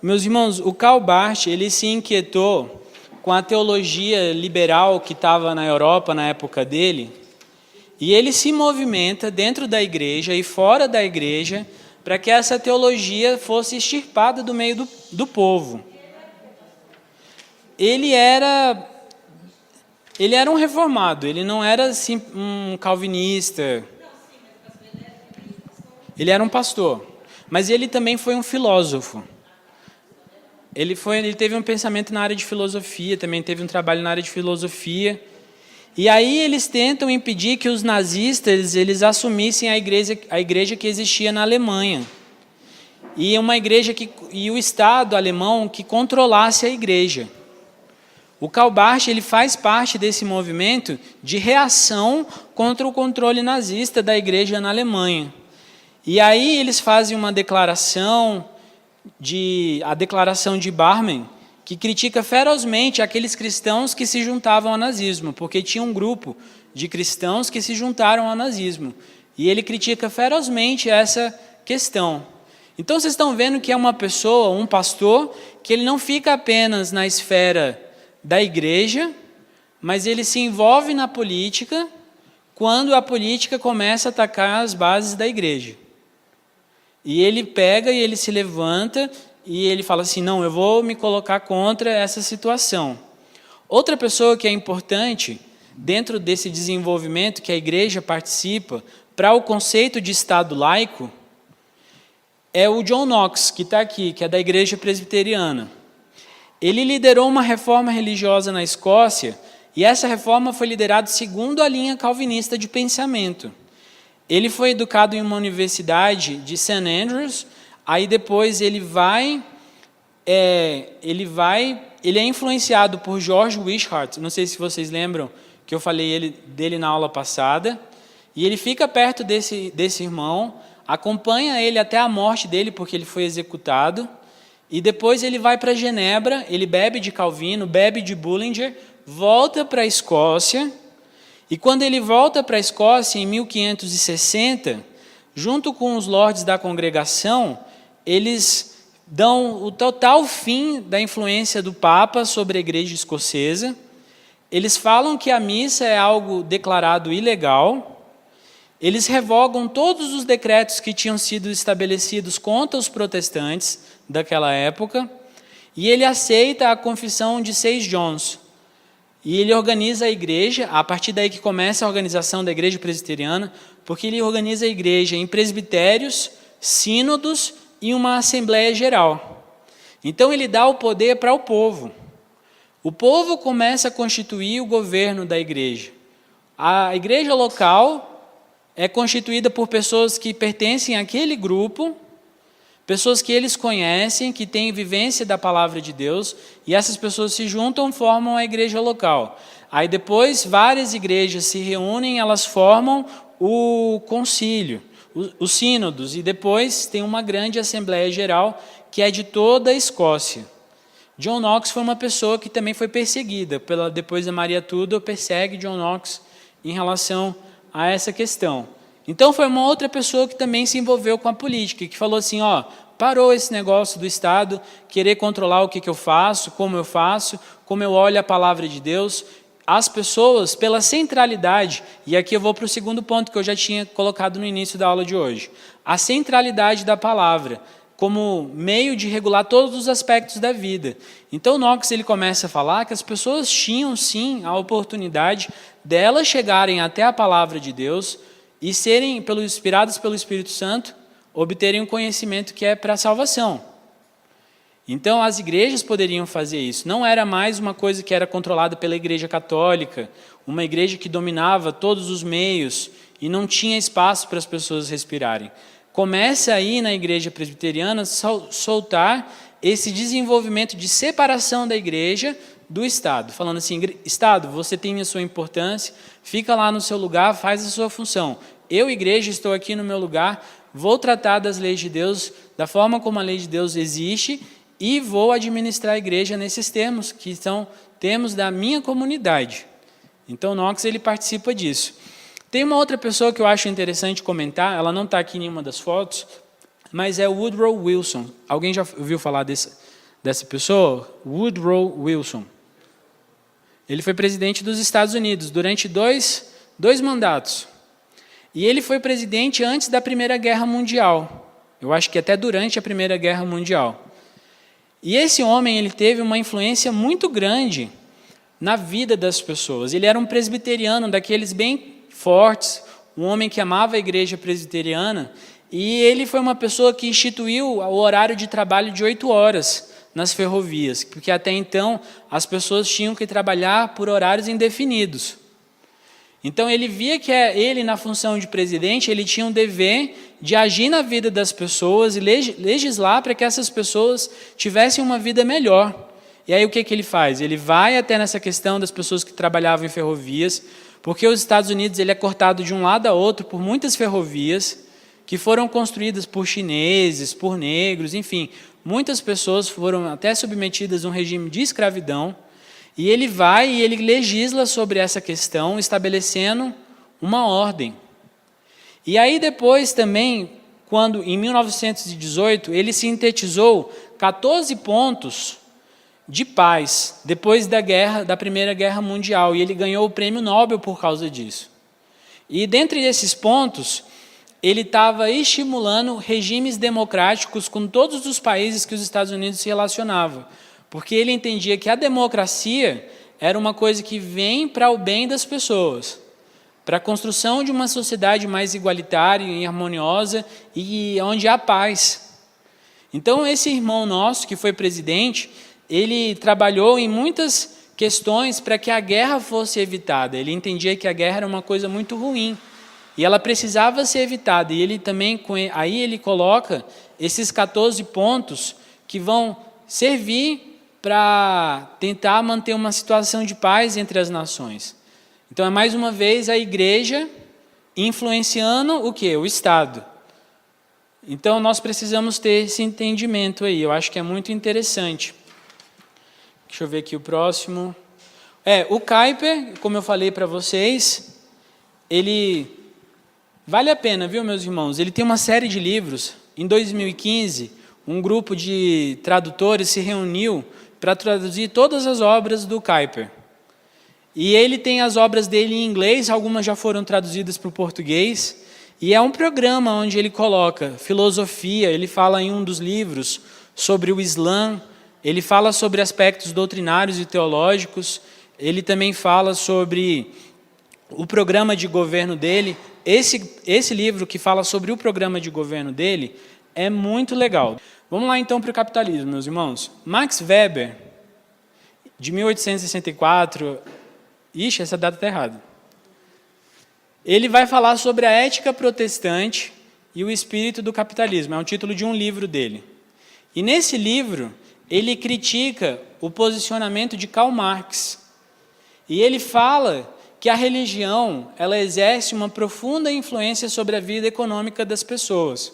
Meus irmãos, o Karl Barth, ele se inquietou com a teologia liberal que estava na Europa na época dele, e ele se movimenta dentro da igreja e fora da igreja para que essa teologia fosse extirpada do meio do povo. Ele era um reformado, ele não era assim, um calvinista. Ele era um pastor, mas ele também foi um filósofo. Ele teve um pensamento na área de filosofia, também teve um trabalho na área de filosofia. E aí eles tentam impedir que os nazistas eles assumissem a igreja que existia na Alemanha. E uma igreja e o Estado alemão que controlasse a igreja. O Karl Barth ele faz parte desse movimento de reação contra o controle nazista da igreja na Alemanha. E aí eles fazem uma declaração, a declaração de Barmen, que critica ferozmente aqueles cristãos que se juntavam ao nazismo, porque tinha um grupo de cristãos que se juntaram ao nazismo. E ele critica ferozmente essa questão. Então vocês estão vendo que é uma pessoa, um pastor, que ele não fica apenas na esfera da igreja, mas ele se envolve na política quando a política começa a atacar as bases da igreja. E ele pega e ele se levanta e ele fala assim, não, eu vou me colocar contra essa situação. Outra pessoa que é importante dentro desse desenvolvimento que a igreja participa para o conceito de Estado laico é o John Knox, que está aqui, que é da igreja presbiteriana. Ele liderou uma reforma religiosa na Escócia e essa reforma foi liderada segundo a linha calvinista de pensamento. Ele foi educado em uma universidade de St. Andrews, aí depois ele é influenciado por George Wishart, não sei se vocês lembram que eu falei dele na aula passada, e ele fica perto desse irmão, acompanha ele até a morte dele, porque ele foi executado, e depois ele vai para Genebra, ele bebe de Calvino, bebe de Bullinger, volta para a Escócia, e quando ele volta para a Escócia, em 1560, junto com os lordes da congregação, eles dão o total fim da influência do Papa sobre a igreja escocesa. Eles falam que a missa é algo declarado ilegal. Eles revogam todos os decretos que tinham sido estabelecidos contra os protestantes daquela época. E ele aceita a confissão de 6 John's. E ele organiza a igreja, a partir daí que começa a organização da igreja presbiteriana, porque ele organiza a igreja em presbitérios, sínodos e uma assembleia geral. Então ele dá o poder para o povo. O povo começa a constituir o governo da igreja. A igreja local é constituída por pessoas que pertencem àquele grupo, pessoas que eles conhecem, que têm vivência da palavra de Deus, e essas pessoas se juntam, formam a igreja local. Aí depois várias igrejas se reúnem, elas formam o concílio, os sínodos, e depois tem uma grande assembleia geral que é de toda a Escócia. John Knox foi uma pessoa que também foi perseguida, depois da Maria Tudor persegue John Knox em relação a essa questão. Então foi uma outra pessoa que também se envolveu com a política, que falou assim, parou esse negócio do Estado, querer controlar o que eu faço, como eu olho a palavra de Deus. As pessoas, pela centralidade, e aqui eu vou para o segundo ponto que eu já tinha colocado no início da aula de hoje, a centralidade da palavra, como meio de regular todos os aspectos da vida. Então Knox ele começa a falar que as pessoas tinham sim a oportunidade delas chegarem até a palavra de Deus, e serem inspirados pelo Espírito Santo, obterem um conhecimento que é para a salvação. Então as igrejas poderiam fazer isso. Não era mais uma coisa que era controlada pela igreja católica, uma igreja que dominava todos os meios e não tinha espaço para as pessoas respirarem. Começa aí na igreja presbiteriana soltar esse desenvolvimento de separação da igreja do Estado, falando assim, Estado, você tem a sua importância, fica lá no seu lugar, faz a sua função. Eu, igreja, estou aqui no meu lugar, vou tratar das leis de Deus, da forma como a lei de Deus existe, e vou administrar a igreja nesses termos, que são termos da minha comunidade. Então, Knox, ele participa disso. Tem uma outra pessoa que eu acho interessante comentar, ela não está aqui em nenhuma das fotos, mas é Woodrow Wilson. Alguém já ouviu falar dessa pessoa? Woodrow Wilson. Ele foi presidente dos Estados Unidos durante dois mandatos. E ele foi presidente antes da Primeira Guerra Mundial. Eu acho que até durante a Primeira Guerra Mundial. E esse homem ele teve uma influência muito grande na vida das pessoas. Ele era um presbiteriano, daqueles bem fortes, um homem que amava a igreja presbiteriana, e ele foi uma pessoa que instituiu o horário de trabalho de 8 horas nas ferrovias, porque até então as pessoas tinham que trabalhar por horários indefinidos. Então ele via que ele, na função de presidente, ele tinha um dever de agir na vida das pessoas e legislar para que essas pessoas tivessem uma vida melhor. E aí o que ele faz? Ele vai até nessa questão das pessoas que trabalhavam em ferrovias, porque os Estados Unidos ele é cortado de um lado a outro por muitas ferrovias que foram construídas por chineses, por negros, enfim. Muitas pessoas foram até submetidas a um regime de escravidão, e ele vai e ele legisla sobre essa questão, estabelecendo uma ordem. E aí depois também, quando em 1918, ele sintetizou 14 pontos de paz, depois da Primeira Guerra Mundial, e ele ganhou o Prêmio Nobel por causa disso. E dentre esses pontos, ele estava estimulando regimes democráticos com todos os países que os Estados Unidos se relacionavam, porque ele entendia que a democracia era uma coisa que vem para o bem das pessoas, para a construção de uma sociedade mais igualitária e harmoniosa e onde há paz. Então, esse irmão nosso, que foi presidente, ele trabalhou em muitas questões para que a guerra fosse evitada. Ele entendia que a guerra era uma coisa muito ruim e ela precisava ser evitada. E ele também, aí ele coloca esses 14 pontos que vão servir para tentar manter uma situação de paz entre as nações. Então, é mais uma vez a igreja influenciando o quê? O Estado. Então, nós precisamos ter esse entendimento aí. Eu acho que é muito interessante. Deixa eu ver aqui o próximo. O Kuyper, como eu falei para vocês, ele vale a pena, viu, meus irmãos? Ele tem uma série de livros. Em 2015, um grupo de tradutores se reuniu para traduzir todas as obras do Kuyper. E ele tem as obras dele em inglês, algumas já foram traduzidas para o português. E é um programa onde ele coloca filosofia, ele fala em um dos livros sobre o Islã, ele fala sobre aspectos doutrinários e teológicos, ele também fala sobre o programa de governo dele. Esse livro que fala sobre o programa de governo dele é muito legal. Vamos lá então para o capitalismo, meus irmãos. Max Weber, de 1864, essa data está errada. Ele vai falar sobre a ética protestante e o espírito do capitalismo. É um título de um livro dele. E nesse livro, ele critica o posicionamento de Karl Marx. E ele fala que a religião, ela exerce uma profunda influência sobre a vida econômica das pessoas.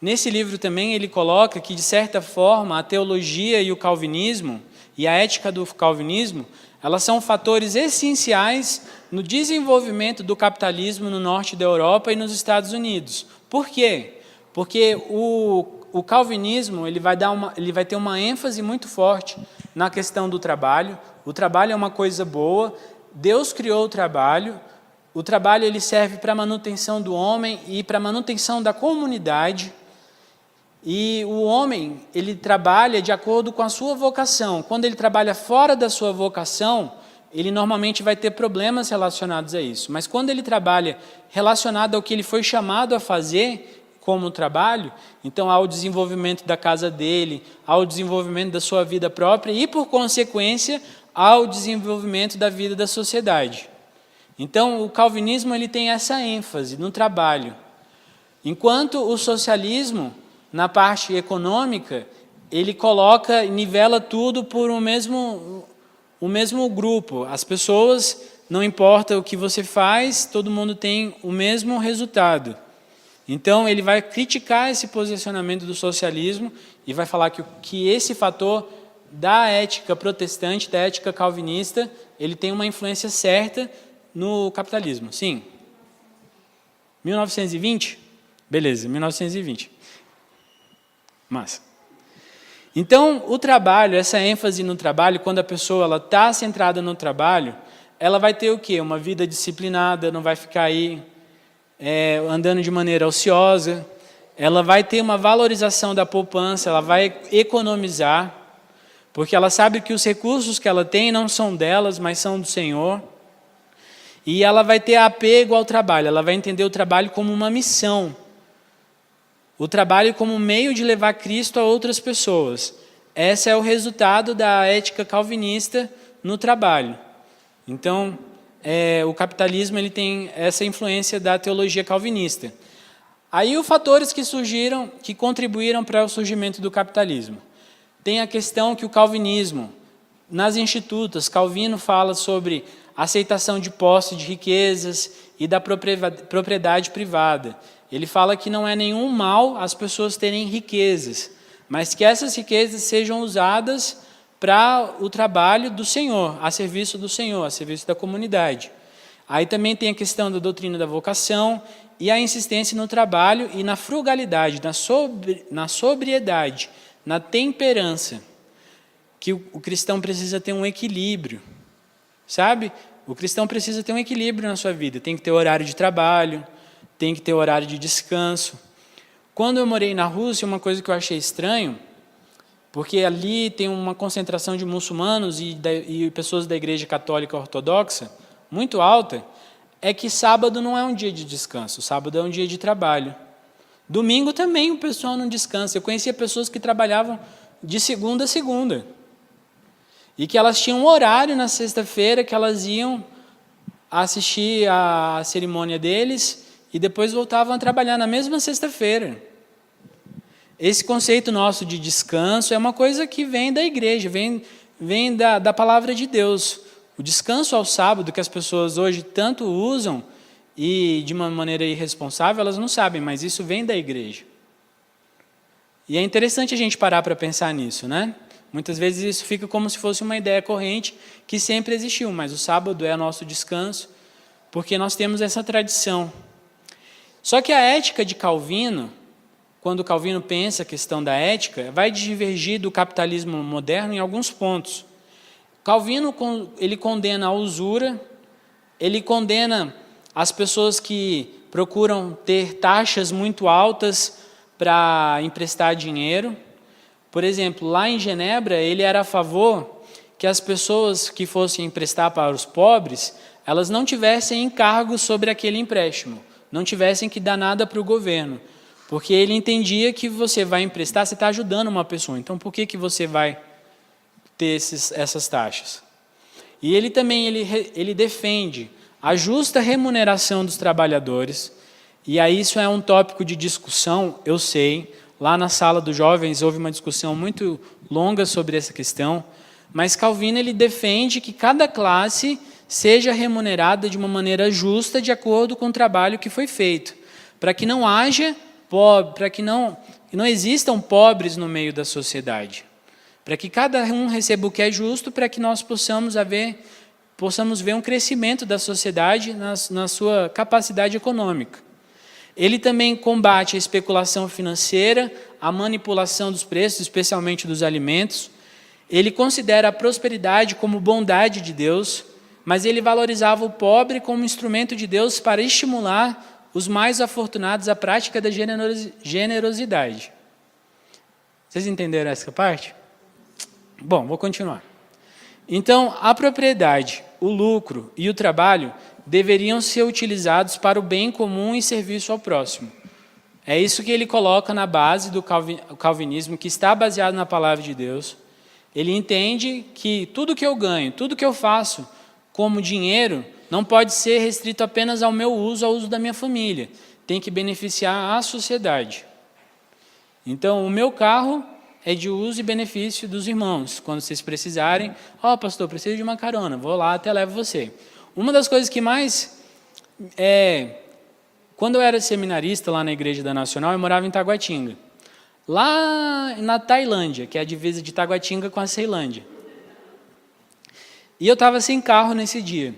Nesse livro também ele coloca que, de certa forma, a teologia e o calvinismo, e a ética do calvinismo, elas são fatores essenciais no desenvolvimento do capitalismo no norte da Europa e nos Estados Unidos. Por quê? Porque o calvinismo ele vai ter uma ênfase muito forte na questão do trabalho. O trabalho é uma coisa boa, Deus criou o trabalho ele serve para a manutenção do homem e para a manutenção da comunidade. E o homem, ele trabalha de acordo com a sua vocação. Quando ele trabalha fora da sua vocação, ele normalmente vai ter problemas relacionados a isso. Mas quando ele trabalha relacionado ao que ele foi chamado a fazer como trabalho, então há o desenvolvimento da casa dele, há o desenvolvimento da sua vida própria e, por consequência, há o desenvolvimento da vida da sociedade. Então, o calvinismo ele tem essa ênfase no trabalho. Enquanto o socialismo, na parte econômica, ele coloca e nivela tudo por o mesmo grupo. As pessoas, não importa o que você faz, todo mundo tem o mesmo resultado. Então, ele vai criticar esse posicionamento do socialismo e vai falar que esse fator da ética protestante, da ética calvinista, ele tem uma influência certa no capitalismo. Sim. 1920? Beleza, 1920. Massa. Então, o trabalho, essa ênfase no trabalho, quando a pessoa está centrada no trabalho, ela vai ter o quê? Uma vida disciplinada, não vai ficar aí andando de maneira ociosa, ela vai ter uma valorização da poupança, ela vai economizar, porque ela sabe que os recursos que ela tem não são delas, mas são do Senhor. E ela vai ter apego ao trabalho, ela vai entender o trabalho como uma missão. O trabalho como meio de levar Cristo a outras pessoas. Esse é o resultado da ética calvinista no trabalho. Então, o capitalismo ele tem essa influência da teologia calvinista. Aí os fatores que surgiram, que contribuíram para o surgimento do capitalismo. Tem a questão que o calvinismo, nas institutas, Calvino fala sobre a aceitação de posse de riquezas e da propriedade privada. Ele fala que não é nenhum mal as pessoas terem riquezas, mas que essas riquezas sejam usadas para o trabalho do Senhor, a serviço do Senhor, a serviço da comunidade. Aí também tem a questão da doutrina da vocação e a insistência no trabalho e na frugalidade, na sobriedade, na temperança, que o cristão precisa ter um equilíbrio, sabe? O cristão precisa ter um equilíbrio na sua vida, tem que ter horário de trabalho, tem que ter horário de descanso. Quando eu morei na Rússia, uma coisa que eu achei estranho, porque ali tem uma concentração de muçulmanos e pessoas da igreja católica ortodoxa muito alta, é que sábado não é um dia de descanso, sábado é um dia de trabalho. Domingo também o pessoal não descansa. Eu conhecia pessoas que trabalhavam de segunda a segunda. E que elas tinham um horário na sexta-feira que elas iam assistir a cerimônia deles e depois voltavam a trabalhar na mesma sexta-feira. Esse conceito nosso de descanso é uma coisa que vem da igreja, vem da palavra de Deus. O descanso ao sábado, que as pessoas hoje tanto usam, e de uma maneira irresponsável, elas não sabem, mas isso vem da igreja. E é interessante a gente parar para pensar nisso, né? Muitas vezes isso fica como se fosse uma ideia corrente que sempre existiu, mas o sábado é nosso descanso, porque nós temos essa tradição. Só que a ética de Calvino, quando Calvino pensa a questão da ética, vai divergir do capitalismo moderno em alguns pontos. Calvino, ele condena a usura, ele condena as pessoas que procuram ter taxas muito altas para emprestar dinheiro. Por exemplo, lá em Genebra, ele era a favor que as pessoas que fossem emprestar para os pobres, elas não tivessem encargo sobre aquele empréstimo, não tivessem que dar nada para o governo, porque ele entendia que você vai emprestar, você está ajudando uma pessoa, então por que você vai ter essas taxas? E ele também ele defende a justa remuneração dos trabalhadores, e aí isso é um tópico de discussão, eu sei. Lá na sala dos jovens houve uma discussão muito longa sobre essa questão, mas Calvino ele defende que cada classe seja remunerada de uma maneira justa de acordo com o trabalho que foi feito, para que não haja para que não existam pobres no meio da sociedade, para que cada um receba o que é justo, para que nós possamos ver um crescimento da sociedade na sua capacidade econômica. Ele também combate a especulação financeira, a manipulação dos preços, especialmente dos alimentos. Ele considera a prosperidade como bondade de Deus, mas ele valorizava o pobre como instrumento de Deus para estimular os mais afortunados à prática da generosidade. Vocês entenderam essa parte? Bom, vou continuar. Então, a propriedade, o lucro e o trabalho deveriam ser utilizados para o bem comum e serviço ao próximo. É isso que ele coloca na base do calvinismo, que está baseado na palavra de Deus. Ele entende que tudo que eu ganho, tudo que eu faço como dinheiro, não pode ser restrito apenas ao meu uso, ao uso da minha família. Tem que beneficiar a sociedade. Então, o meu carro é de uso e benefício dos irmãos. Quando vocês precisarem, pastor, preciso de uma carona, vou lá, até levo você. Uma das coisas que mais... Quando eu era seminarista lá na Igreja da Nacional, eu morava em Taguatinga. Lá na Tailândia, que é a divisa de Taguatinga com a Ceilândia. E eu estava sem carro nesse dia.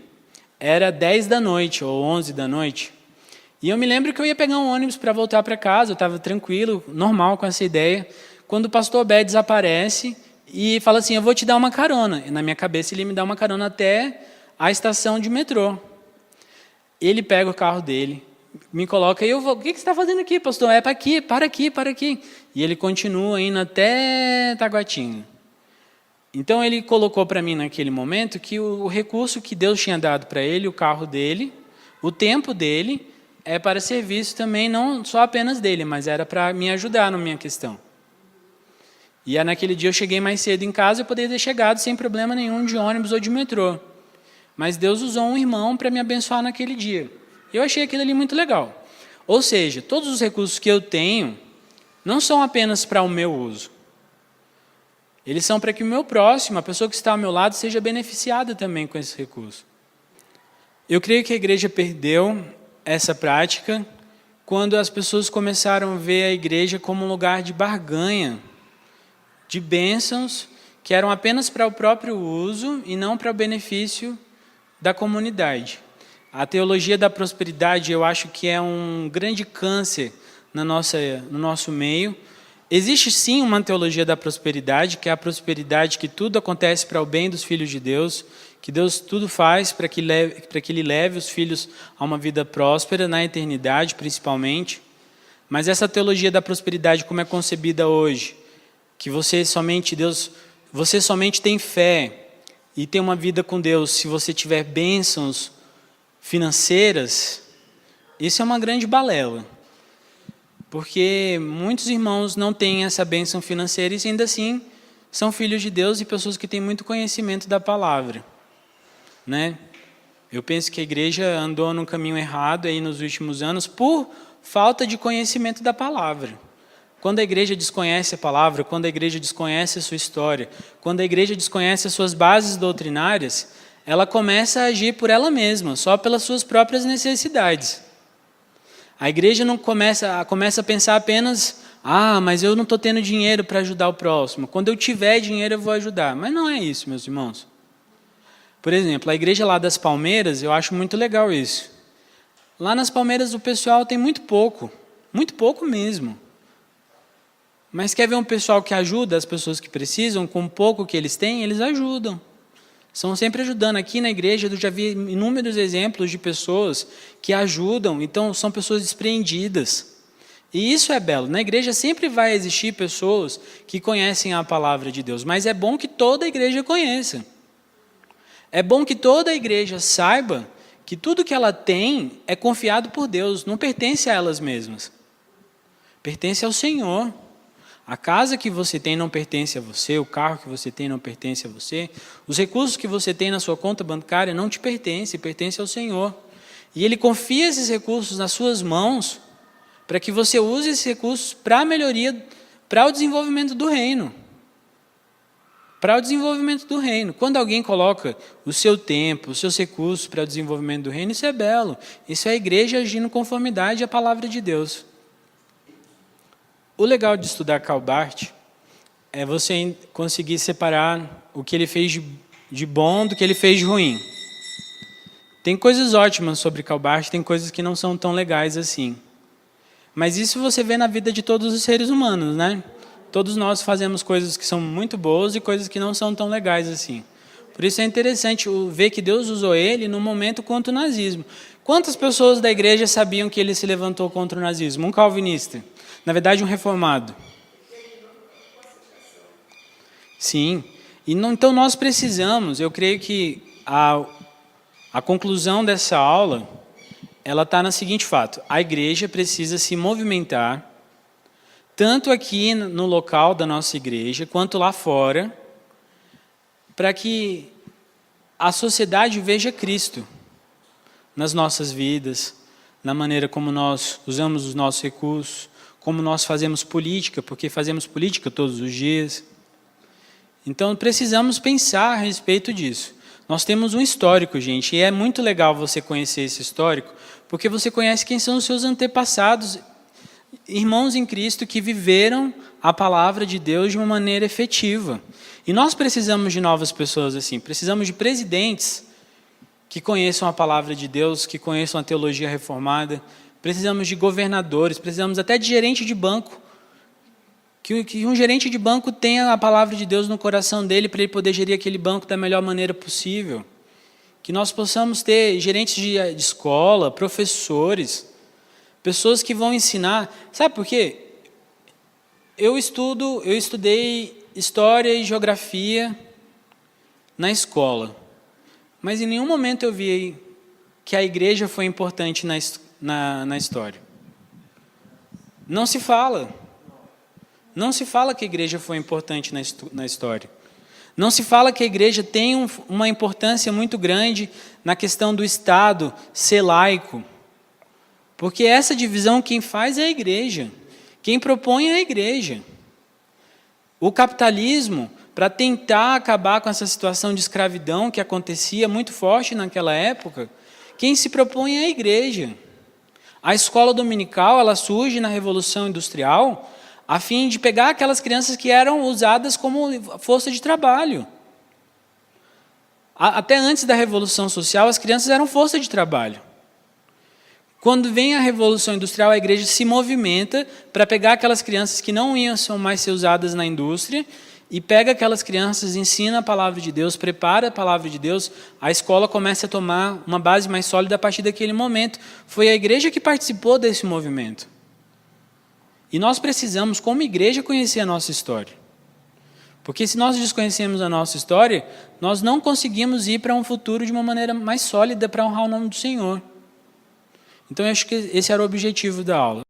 Era 10 da noite ou 11 da noite. E eu me lembro que eu ia pegar um ônibus para voltar para casa, eu estava tranquilo, normal com essa ideia, quando o pastor Bedes aparece e fala assim, eu vou te dar uma carona. E na minha cabeça ele me dá uma carona até a estação de metrô. Ele pega o carro dele, me coloca e eu vou, o que você está fazendo aqui, pastor? É para aqui, para aqui, para aqui. E ele continua indo até Taguatinga. Então ele colocou para mim naquele momento que o recurso que Deus tinha dado para ele, o carro dele, o tempo dele, é para serviço também, não só apenas dele, mas era para me ajudar na minha questão. E naquele dia eu cheguei mais cedo em casa, eu poderia ter chegado sem problema nenhum de ônibus ou de metrô. Mas Deus usou um irmão para me abençoar naquele dia. Eu achei aquilo ali muito legal. Ou seja, todos os recursos que eu tenho não são apenas para o meu uso. Eles são para que o meu próximo, a pessoa que está ao meu lado, seja beneficiada também com esse recurso. Eu creio que a igreja perdeu essa prática quando as pessoas começaram a ver a igreja como um lugar de barganha, de bênçãos que eram apenas para o próprio uso e não para o benefício da comunidade. A teologia da prosperidade, eu acho que é um grande câncer no nosso meio. Existe sim uma teologia da prosperidade, que é a prosperidade que tudo acontece para o bem dos filhos de Deus, que Deus tudo faz para que Ele leve os filhos a uma vida próspera, na eternidade principalmente. Mas essa teologia da prosperidade, como é concebida hoje, que você somente tem fé e tem uma vida com Deus se você tiver bênçãos financeiras, isso é uma grande balela. Porque muitos irmãos não têm essa bênção financeira e ainda assim são filhos de Deus e pessoas que têm muito conhecimento da palavra. Né? Eu penso que a igreja andou num caminho errado aí nos últimos anos por falta de conhecimento da palavra. Quando a igreja desconhece a palavra, quando a igreja desconhece a sua história, quando a igreja desconhece as suas bases doutrinárias, ela começa a agir por ela mesma, só pelas suas próprias necessidades. A igreja não começa a pensar apenas mas eu não estou tendo dinheiro para ajudar o próximo. Quando eu tiver dinheiro, eu vou ajudar. Mas não é isso, meus irmãos. Por exemplo, a igreja lá das Palmeiras, eu acho muito legal isso. Lá nas Palmeiras o pessoal tem muito pouco mesmo. Mas quer ver um pessoal que ajuda as pessoas que precisam, com o pouco que eles têm, eles ajudam. Estão sempre ajudando. Aqui na igreja eu já vi inúmeros exemplos de pessoas que ajudam, então são pessoas despreendidas. E isso é belo. Na igreja sempre vai existir pessoas que conhecem a palavra de Deus, mas é bom que toda a igreja conheça. É bom que toda a igreja saiba que tudo que ela tem é confiado por Deus, não pertence a elas mesmas. Pertence ao Senhor. A casa que você tem não pertence a você, o carro que você tem não pertence a você, os recursos que você tem na sua conta bancária não te pertence, pertence ao Senhor. E Ele confia esses recursos nas suas mãos para que você use esses recursos para a melhoria, para o desenvolvimento do reino. Para o desenvolvimento do reino. Quando alguém coloca o seu tempo, os seus recursos para o desenvolvimento do reino, isso é belo. Isso é a igreja agindo conformidade à palavra de Deus. O legal de estudar Calbart é você conseguir separar o que ele fez de bom do que ele fez de ruim. Tem coisas ótimas sobre Calbart, tem coisas que não são tão legais assim. Mas isso você vê na vida de todos os seres humanos, né? Todos nós fazemos coisas que são muito boas e coisas que não são tão legais assim. Por isso é interessante ver que Deus usou ele no momento contra o nazismo. Quantas pessoas da igreja sabiam que ele se levantou contra o nazismo? Um calvinista. Na verdade, um reformado. Sim. Então nós precisamos, eu creio que a conclusão dessa aula, ela está no seguinte fato. A igreja precisa se movimentar, tanto aqui no local da nossa igreja, quanto lá fora, para que a sociedade veja Cristo nas nossas vidas, na maneira como nós usamos os nossos recursos, como nós fazemos política, porque fazemos política todos os dias. Então, precisamos pensar a respeito disso. Nós temos um histórico, gente, e é muito legal você conhecer esse histórico, porque você conhece quem são os seus antepassados, irmãos em Cristo que viveram a palavra de Deus de uma maneira efetiva. E nós precisamos de novas pessoas assim, precisamos de presidentes que conheçam a palavra de Deus, que conheçam a teologia reformada, precisamos de governadores, precisamos até de gerente de banco, que um gerente de banco tenha a palavra de Deus no coração dele para ele poder gerir aquele banco da melhor maneira possível. Que nós possamos ter gerentes de escola, professores, pessoas que vão ensinar. Sabe por quê? Eu estudei história e geografia na escola, mas em nenhum momento eu vi que a igreja foi importante na história. Não se fala. Não se fala que a igreja foi importante na história. Não se fala que a igreja tem uma importância muito grande na questão do Estado ser laico. Porque essa divisão quem faz é a igreja. Quem propõe é a igreja. O capitalismo, para tentar acabar com essa situação de escravidão que acontecia muito forte naquela época, quem se propõe é a igreja. A escola dominical, ela surge na Revolução Industrial a fim de pegar aquelas crianças que eram usadas como força de trabalho. Até antes da Revolução Social, as crianças eram força de trabalho. Quando vem a Revolução Industrial, a igreja se movimenta para pegar aquelas crianças que não iam mais ser usadas na indústria e pega aquelas crianças, ensina a palavra de Deus, prepara a palavra de Deus, a escola começa a tomar uma base mais sólida a partir daquele momento. Foi a igreja que participou desse movimento. E nós precisamos, como igreja, conhecer a nossa história. Porque se nós desconhecemos a nossa história, nós não conseguimos ir para um futuro de uma maneira mais sólida para honrar o nome do Senhor. Então, eu acho que esse era o objetivo da aula.